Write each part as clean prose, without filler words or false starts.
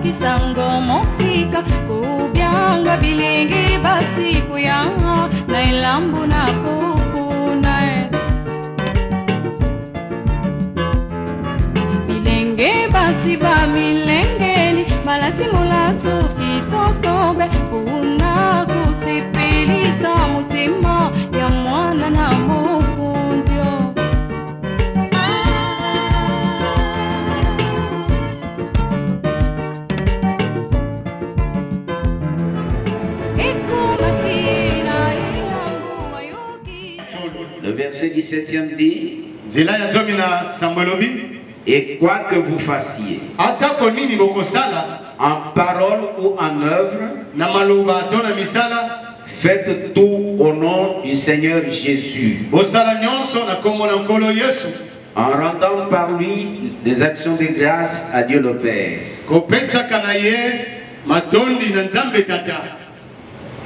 kisango mofika kubyanga bilingi basi kuyanga na ilambu na kukuna bilenge basi ba milengeli malati mulatu kitokobe kuna kusipilisa mutima ya mwana na mukunzyo. Le verset 17e dit: et quoi que vous fassiez, en parole ou en œuvre, faites tout au nom du Seigneur Jésus, en rendant par lui des actions de grâce à Dieu le Père.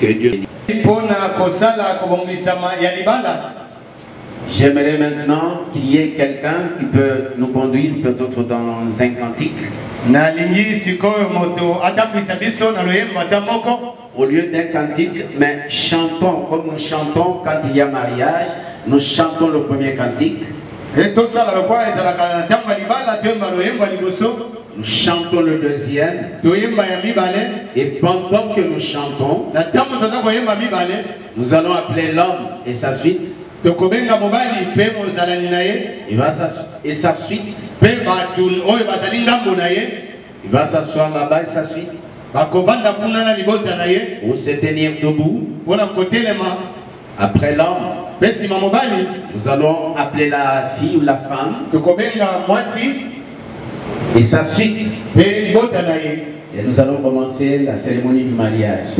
Que Dieu bénisse. J'aimerais maintenant qu'il y ait quelqu'un qui peut nous conduire peut-être dans un cantique. Au lieu d'un cantique, mais chantons comme nous chantons quand il y a mariage. Nous chantons le premier cantique. Nous chantons le deuxième. Et pendant que nous chantons, nous allons appeler l'homme et sa suite. Et sa suite. Il va s'asseoir là-bas et sa suite. Ou se tenir debout. Après l'homme, nous allons appeler la fille ou la femme. Et sa suite. Et nous allons commencer la cérémonie du mariage.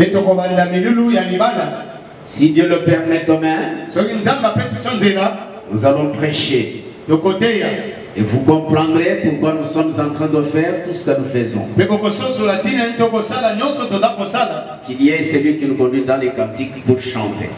Si Dieu le permet demain, nous allons prêcher. Et vous comprendrez pourquoi nous sommes en train de faire tout ce que nous faisons. Qu'il y ait celui qui nous conduit dans les cantiques pour chanter.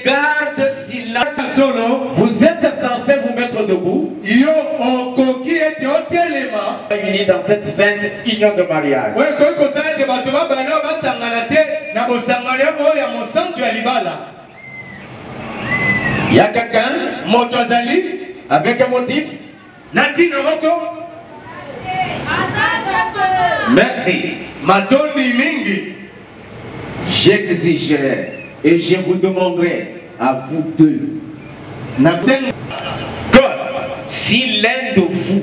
garde silence. Vous êtes censé vous mettre debout. Unis dans cette sainte union de mariage. Il y a quelqu'un avec un motif. Merci. J'exigerai et je vous demanderai à vous deux que si l'un de vous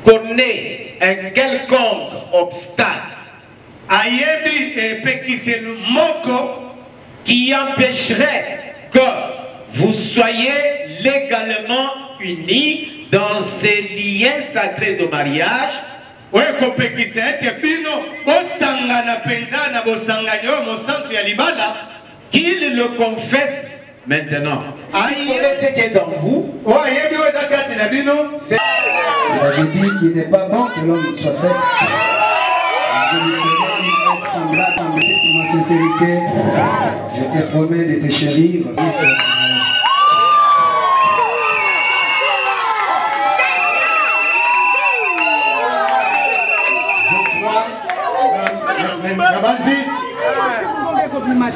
connaît un quelconque obstacle qui empêcherait que vous soyez légalement unis dans ces liens sacrés de mariage, qu'il le confesse maintenant. Vous connaissez ce qui est dans vous. Il avait dit qu'il n'est pas bon que l'homme soit sec. Je lui promets semblable en ma sincérité. Je te promets de te chérir.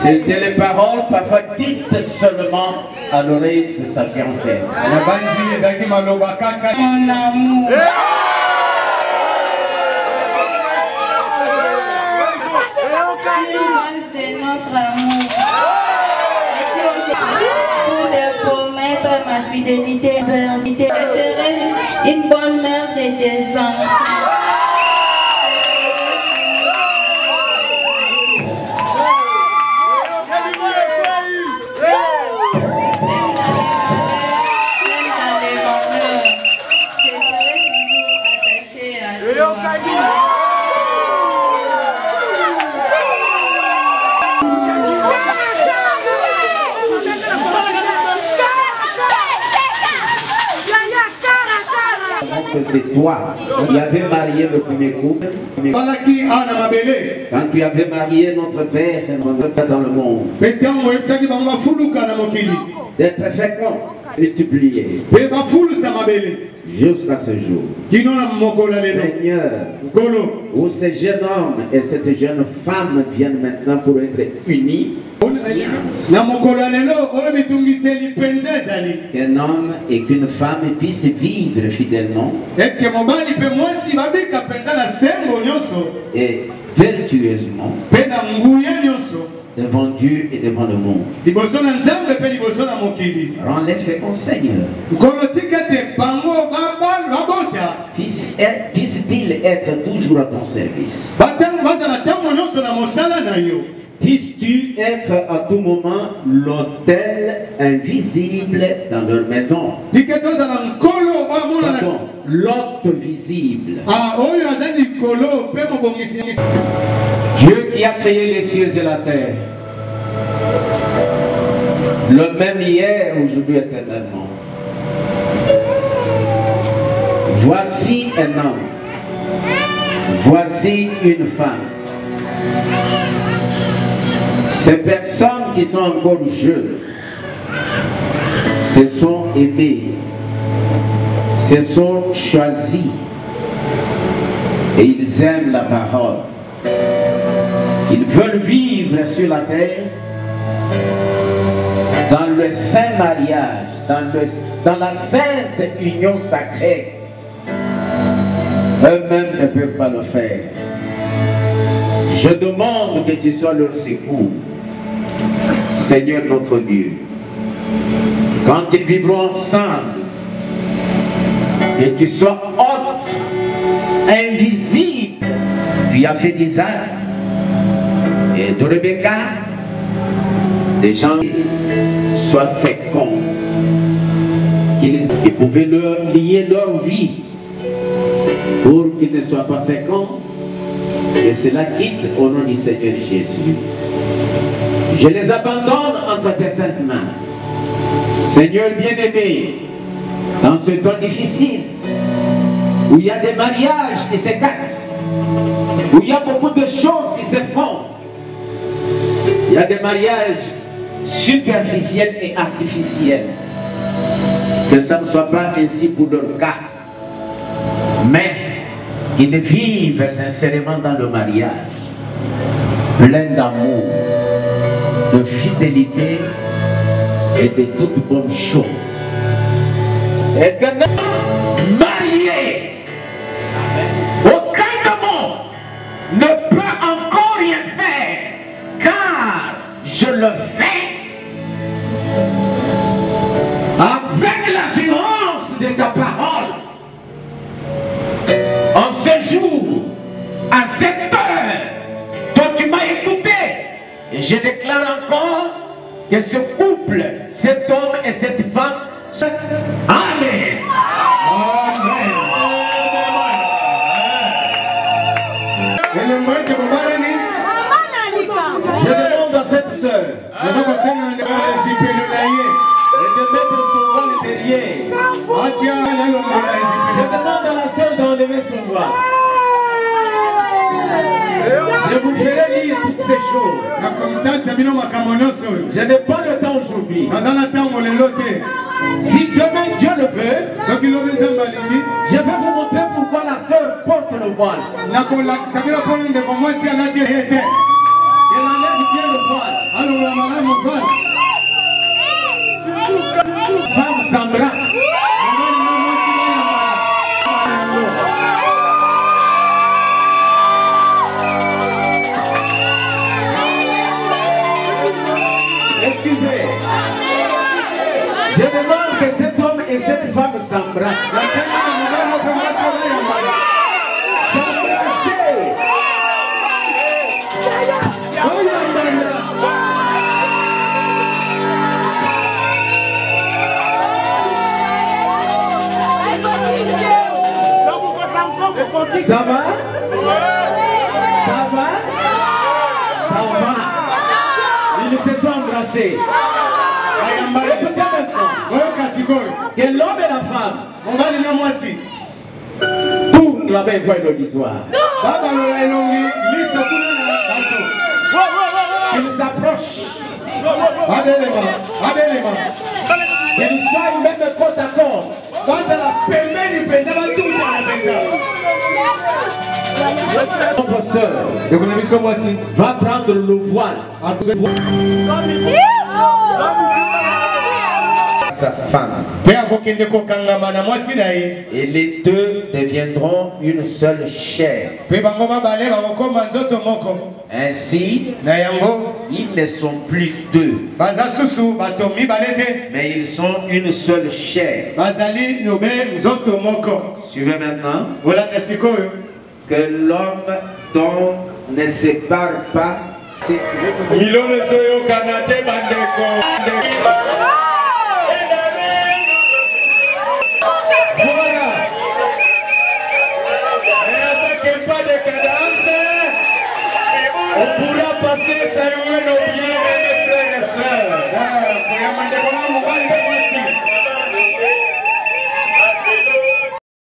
C'était les paroles parfois dites seulement à l'oreille de sa fiancée. Mon amour. De notre amour. Pour te promettre ma fidélité, je serai une bonne mère de tes enfants. C'est toi qui avais marié le premier couple. Quand tu avais marié notre père et notre père dans le monde. D'être fécond, multiplié. Jusqu'à ce jour. Seigneur, où ces jeunes hommes et cette jeune femme viennent maintenant pour être unis. Qu'un homme et qu'une femme puissent vivre fidèlement et vertueusement devant Dieu et devant le monde. Rends-les féconds, Seigneur. Puisse-t-il être toujours à ton service. Puisses-tu être à tout moment l'autel invisible dans leur maison. Pardon, l'hôte visible. Dieu qui a créé les cieux et la terre, le même hier, aujourd'hui, éternellement. Voici un homme, voici une femme. Ces personnes qui sont encore jeunes se sont aimées, se sont choisies et ils aiment la parole. Ils veulent vivre sur la terre dans le saint mariage, dans la sainte union sacrée. Eux-mêmes ne peuvent pas le faire. Je demande que tu sois leur secours, Seigneur notre Dieu. Quand ils vivront ensemble, que tu sois hôte, invisible. Tu as fait d'Isaac et de Rebecca des gens qui soient féconds, qu'ils pouvaient leur lier leur vie pour qu'ils ne soient pas féconds. Et cela quitte au nom du Seigneur Jésus. Je les abandonne entre tes saintes mains. Seigneur bien-aimé, dans ce temps difficile, où il y a des mariages qui se cassent, où il y a beaucoup de choses qui se font, Il y a des mariages superficiels et artificiels. Que ça ne soit pas ainsi pour leur cas. Mais qu'ils vivent sincèrement dans le mariage, plein d'amour, de fidélité et de toutes bonnes choses. Et que marié, aucun de ne peut encore rien faire, car je le fais avec l'assurance de ta parole. En ce jour, à cette heure, toi tu m'as écouté, et je déclare encore que ce couple, cet homme et cette femme, Amen. Amen. Je demande à cette soeur de mettre son voile derrière. Je demande à la soeur d'enlever son voile. Je vous ferai lire toutes ces choses. Je n'ai pas le temps aujourd'hui. Si demain Dieu le veut, je vais vous montrer pourquoi la soeur porte le voile. Elle enlève bien le voile. Femme s'embrasse. Excusez. Je demande que cet homme et cette femme s'embrassent. Ça va? Ça va? Ça va? Ils se sont embrassés. Écoutez maintenant. Que l'homme et la femme tournent la main vers l'auditoire. Qu'ils s'approchent. Qu'ils soient une même côte à côte. Notre soeur va prendre le voile. Sa femme. Et les deux deviendront une seule chair. Ainsi, ils ne sont plus deux, mais ils sont une seule chair. Suivez maintenant que l'homme dont ne sépare pas.